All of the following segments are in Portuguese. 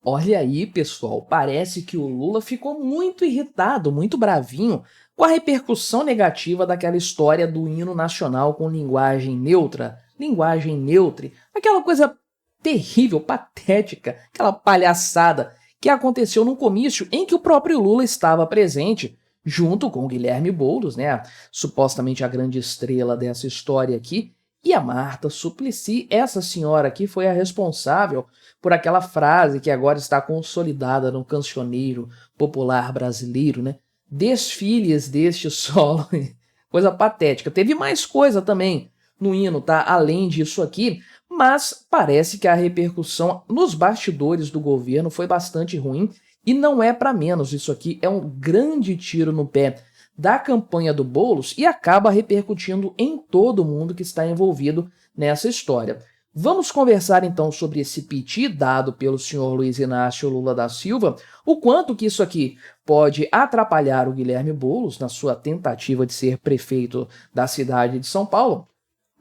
Olha aí, pessoal, parece que o Lula ficou muito irritado, muito bravinho com a repercussão negativa daquela história do hino nacional com linguagem neutre, aquela coisa terrível, patética, aquela palhaçada que aconteceu num comício em que o próprio Lula estava presente, junto com o Guilherme Boulos, né, supostamente a grande estrela dessa história aqui, e a Marta Suplicy, essa senhora aqui foi a responsável por aquela frase que agora está consolidada no cancioneiro popular brasileiro, né? Desfiles deste solo. Coisa patética. Teve mais coisa também no hino, tá? Além disso aqui, mas parece que a repercussão nos bastidores do governo foi bastante ruim e não é para menos. Isso aqui é um grande tiro no pé da campanha do Boulos e acaba repercutindo em todo mundo que está envolvido nessa história. Vamos conversar então sobre esse piti dado pelo senhor Luiz Inácio Lula da Silva, o quanto que isso aqui pode atrapalhar o Guilherme Boulos na sua tentativa de ser prefeito da cidade de São Paulo.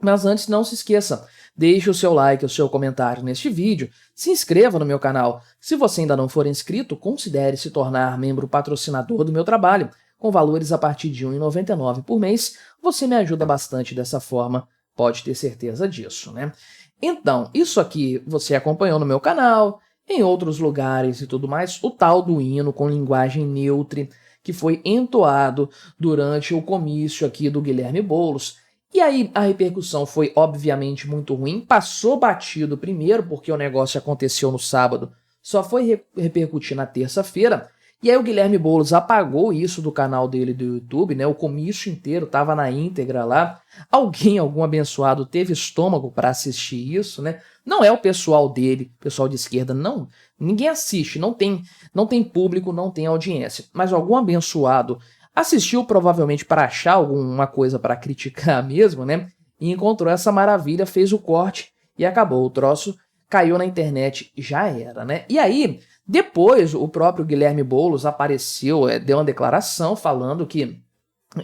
Mas antes, não se esqueça, deixe o seu like, o seu comentário neste vídeo, se inscreva no meu canal. Se você ainda não for inscrito, considere se tornar membro patrocinador do meu trabalho. Com valores a partir de R$ 1,99 por mês, você me ajuda bastante dessa forma, pode ter certeza disso, né? Então, isso aqui você acompanhou no meu canal, em outros lugares e tudo mais, o tal do hino com linguagem neutra que foi entoado durante o comício aqui do Guilherme Boulos. E aí a repercussão foi obviamente muito ruim, passou batido primeiro porque o negócio aconteceu no sábado, só foi repercutir na terça-feira, e aí o Guilherme Boulos apagou isso do canal dele do YouTube, né? O comício inteiro tava na íntegra lá. Algum abençoado teve estômago para assistir isso, né? Não é o pessoal dele, pessoal de esquerda, não. Ninguém assiste, não tem público, não tem audiência. Mas algum abençoado assistiu provavelmente para achar alguma coisa para criticar mesmo, né? E encontrou essa maravilha, fez o corte e acabou. O troço caiu na internet, já era, né? E aí, depois o próprio Guilherme Boulos apareceu, deu uma declaração falando que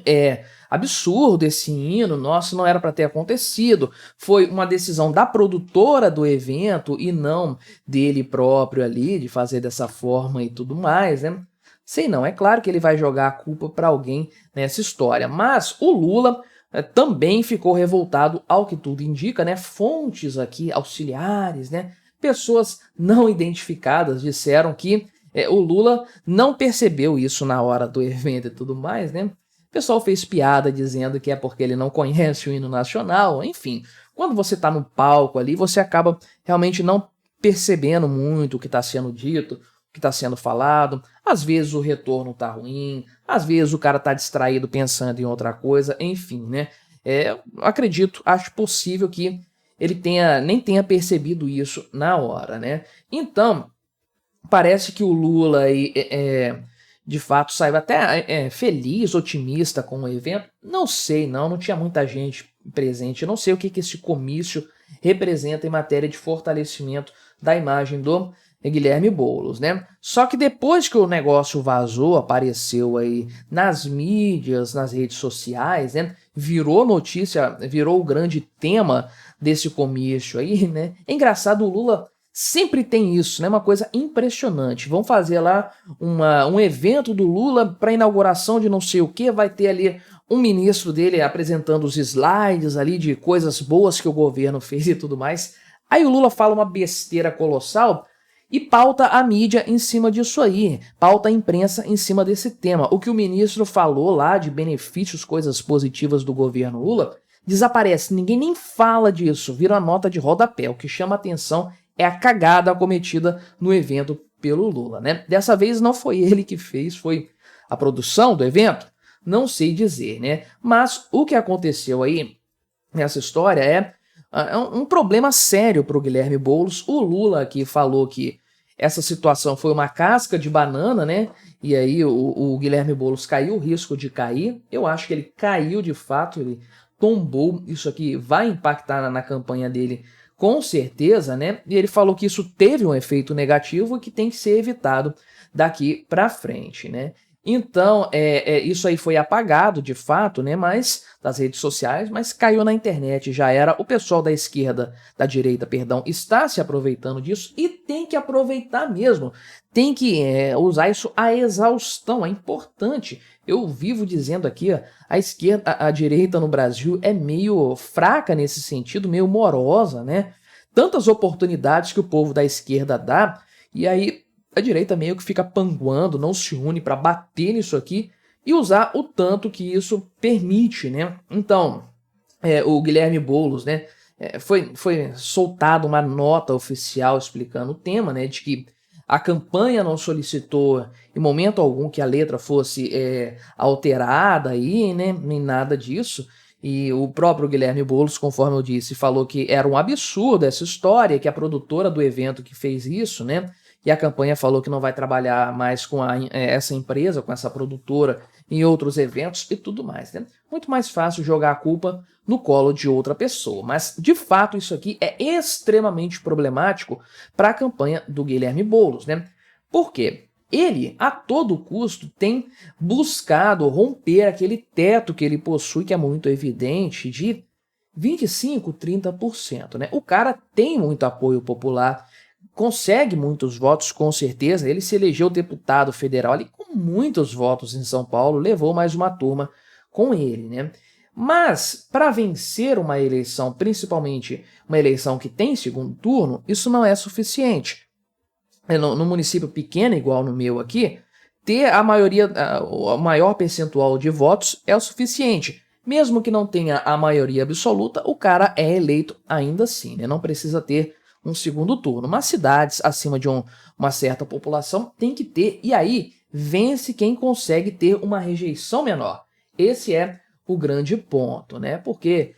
é absurdo esse hino, nossa, não era para ter acontecido, foi uma decisão da produtora do evento e não dele próprio ali, de fazer dessa forma e tudo mais, né? Sei não, é claro que ele vai jogar a culpa para alguém nessa história, mas o Lula também ficou revoltado, ao que tudo indica, né? Fontes aqui auxiliares, né? Pessoas não identificadas disseram que o Lula não percebeu isso na hora do evento e tudo mais, né? O pessoal fez piada dizendo que é porque ele não conhece o hino nacional, enfim. Quando você está no palco ali, você acaba realmente não percebendo muito o que está sendo dito, o que está sendo falado. Às vezes o retorno tá ruim, às vezes o cara tá distraído pensando em outra coisa, enfim, né? Acredito, acho possível que ele nem tenha percebido isso na hora, né? Então, parece que o Lula aí, de fato saiu até feliz, otimista com o evento. Não sei, não tinha muita gente presente. Eu não sei o que esse comício representa em matéria de fortalecimento da imagem do Guilherme Boulos, né? Só que depois que o negócio vazou, apareceu aí nas mídias, nas redes sociais, né? Virou notícia, virou o grande tema desse comício aí, né? É engraçado, o Lula sempre tem isso, né? Uma coisa impressionante. Vão fazer lá um evento do Lula para inauguração de não sei o que, vai ter ali um ministro dele apresentando os slides ali de coisas boas que o governo fez e tudo mais. Aí o Lula fala uma besteira colossal e pauta a mídia em cima disso aí, pauta a imprensa em cima desse tema. O que o ministro falou lá de benefícios, coisas positivas do governo Lula, desaparece, ninguém nem fala disso, vira uma nota de rodapé. O que chama atenção é a cagada cometida no evento pelo Lula, né? Dessa vez não foi ele que fez, foi a produção do evento, não sei dizer, né? Mas o que aconteceu aí nessa história é um problema sério para o Guilherme Boulos. O Lula aqui falou que essa situação foi uma casca de banana, né? E aí o Guilherme Boulos caiu o risco de cair. Eu acho que ele caiu de fato, ele tombou. Isso aqui vai impactar na campanha dele com certeza, né? E ele falou que isso teve um efeito negativo e que tem que ser evitado daqui para frente, né? Então, isso aí foi apagado, de fato, né, mas das redes sociais, mas caiu na internet, já era. O pessoal da esquerda, da direita, perdão, está se aproveitando disso e tem que aproveitar mesmo. Tem que usar isso à exaustão, é importante. Eu vivo dizendo aqui, ó, a esquerda, a direita no Brasil é meio fraca nesse sentido, meio morosa, né? Tantas oportunidades que o povo da esquerda dá, e aí a direita meio que fica panguando, não se une para bater nisso aqui e usar o tanto que isso permite, né? Então, o Guilherme Boulos, né, foi soltada uma nota oficial explicando o tema, né, de que a campanha não solicitou em momento algum que a letra fosse alterada aí, né, nem nada disso. E o próprio Guilherme Boulos, conforme eu disse, falou que era um absurdo essa história, que a produtora do evento que fez isso, né, e a campanha falou que não vai trabalhar mais com essa empresa, com essa produtora, em outros eventos e tudo mais, né? Muito mais fácil jogar a culpa no colo de outra pessoa. Mas, de fato, isso aqui é extremamente problemático para a campanha do Guilherme Boulos, né? Por quê? Ele, a todo custo, tem buscado romper aquele teto que ele possui, que é muito evidente, de 25, 30%, né? O cara tem muito apoio popular, consegue muitos votos, com certeza. Ele se elegeu deputado federal ali com muitos votos em São Paulo, levou mais uma turma com ele, né? Mas, para vencer uma eleição, principalmente uma eleição que tem segundo turno, isso não é suficiente. No município pequeno, igual no meu aqui, ter a maioria, o maior percentual de votos é o suficiente. Mesmo que não tenha a maioria absoluta, o cara é eleito ainda assim, né? Não precisa ter um segundo turno. Mas cidades acima de uma certa população tem que ter, e aí vence quem consegue ter uma rejeição menor. Esse é o grande ponto, né? Porque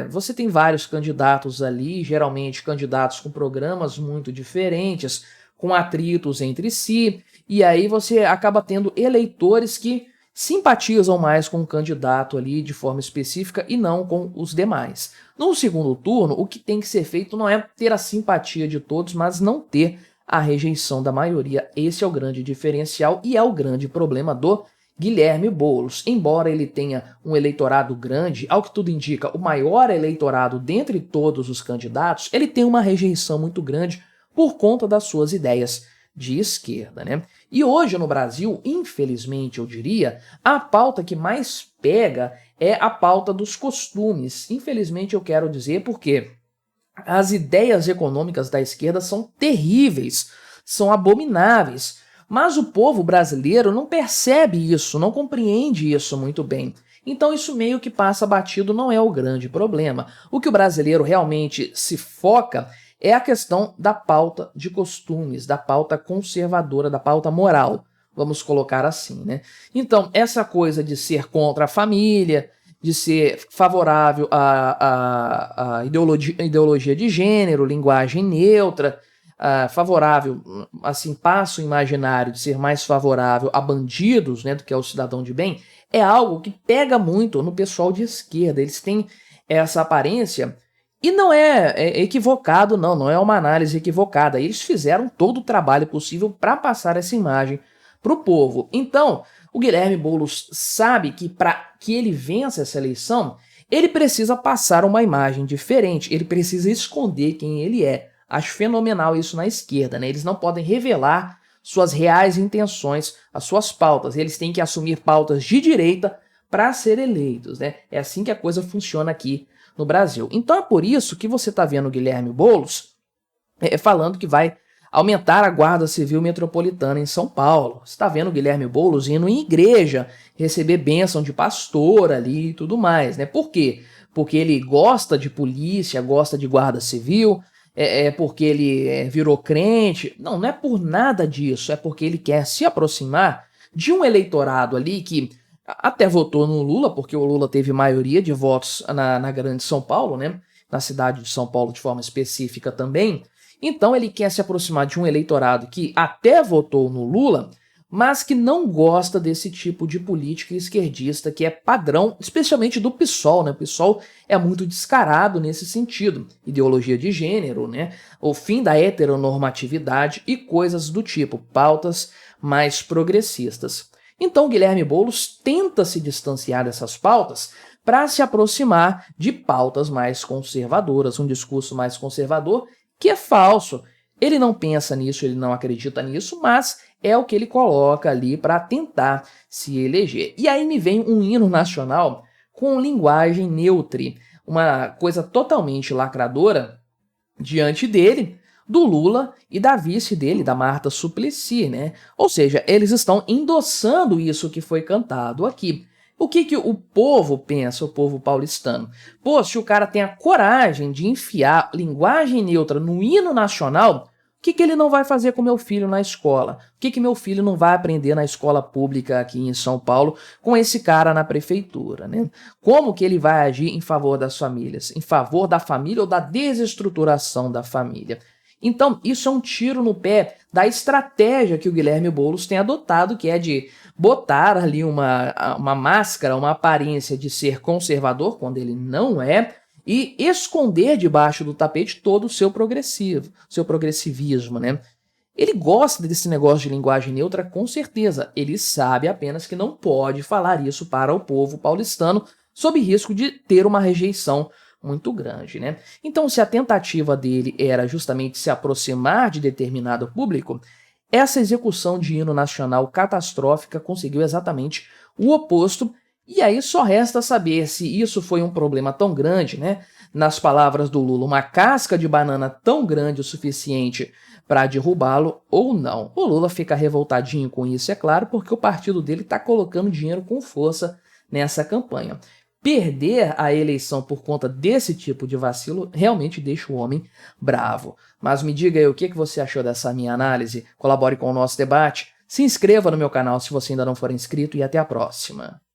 você tem vários candidatos ali, geralmente candidatos com programas muito diferentes, com atritos entre si, e aí você acaba tendo eleitores que simpatizam mais com o candidato ali de forma específica e não com os demais. No segundo turno, o que tem que ser feito não é ter a simpatia de todos, mas não ter a rejeição da maioria. Esse é o grande diferencial e é o grande problema do Guilherme Boulos. Embora ele tenha um eleitorado grande, ao que tudo indica, o maior eleitorado dentre todos os candidatos, ele tem uma rejeição muito grande por conta das suas ideias de esquerda, né? E hoje no Brasil, infelizmente eu diria, a pauta que mais pega é a pauta dos costumes. Infelizmente eu quero dizer porque as ideias econômicas da esquerda são terríveis, são abomináveis, mas o povo brasileiro não percebe isso, não compreende isso muito bem. Então isso meio que passa batido, não é o grande problema. O que o brasileiro realmente se foca é a questão da pauta de costumes, da pauta conservadora, da pauta moral, vamos colocar assim, né? Então, essa coisa de ser contra a família, de ser favorável à ideologia de gênero, linguagem neutra, favorável, assim, passo imaginário de ser mais favorável a bandidos, né, do que ao cidadão de bem, é algo que pega muito no pessoal de esquerda. Eles têm essa aparência. E não é equivocado, não é uma análise equivocada. Eles fizeram todo o trabalho possível para passar essa imagem para o povo. Então, o Guilherme Boulos sabe que para que ele vença essa eleição, ele precisa passar uma imagem diferente, ele precisa esconder quem ele é. Acho fenomenal isso na esquerda, né? Eles não podem revelar suas reais intenções, as suas pautas. Eles têm que assumir pautas de direita para ser eleitos, né? É assim que a coisa funciona aqui no Brasil. Então é por isso que você está vendo o Guilherme Boulos falando que vai aumentar a Guarda Civil Metropolitana em São Paulo. Você está vendo o Guilherme Boulos indo em igreja, receber bênção de pastor ali e tudo mais, né? Por quê? Porque ele gosta de polícia, gosta de Guarda Civil, porque ele virou crente. Não é por nada disso, é porque ele quer se aproximar de um eleitorado ali que até votou no Lula, porque o Lula teve maioria de votos na Grande São Paulo, né? Na cidade de São Paulo de forma específica também. Então ele quer se aproximar de um eleitorado que até votou no Lula, mas que não gosta desse tipo de política esquerdista que é padrão, especialmente do PSOL, né? O PSOL é muito descarado nesse sentido. Ideologia de gênero, né? O fim da heteronormatividade e coisas do tipo, pautas mais progressistas. Então, Guilherme Boulos tenta se distanciar dessas pautas para se aproximar de pautas mais conservadoras, um discurso mais conservador, que é falso. Ele não pensa nisso, ele não acredita nisso, mas é o que ele coloca ali para tentar se eleger. E aí me vem um hino nacional com linguagem neutra, uma coisa totalmente lacradora diante dele, do Lula e da vice dele, da Marta Suplicy, né? Ou seja, eles estão endossando isso que foi cantado aqui. O que o povo pensa, o povo paulistano? Pô, se o cara tem a coragem de enfiar linguagem neutra no hino nacional, o que ele não vai fazer com meu filho na escola? O que meu filho não vai aprender na escola pública aqui em São Paulo com esse cara na prefeitura, né? Como que ele vai agir em favor das famílias? Em favor da família ou da desestruturação da família? Então, isso é um tiro no pé da estratégia que o Guilherme Boulos tem adotado, que é de botar ali uma máscara, uma aparência de ser conservador, quando ele não é, e esconder debaixo do tapete todo o seu progressivismo, né? Ele gosta desse negócio de linguagem neutra, com certeza. Ele sabe apenas que não pode falar isso para o povo paulistano, sob risco de ter uma rejeição muito grande, né? Então, se a tentativa dele era justamente se aproximar de determinado público, essa execução de hino nacional catastrófica conseguiu exatamente o oposto, e aí só resta saber se isso foi um problema tão grande, né? Nas palavras do Lula, uma casca de banana tão grande o suficiente para derrubá-lo ou não. O Lula fica revoltadinho com isso, é claro, porque o partido dele está colocando dinheiro com força nessa campanha. Perder a eleição por conta desse tipo de vacilo realmente deixa o homem bravo. Mas me diga aí o que você achou dessa minha análise, colabore com o nosso debate, se inscreva no meu canal se você ainda não for inscrito e até a próxima.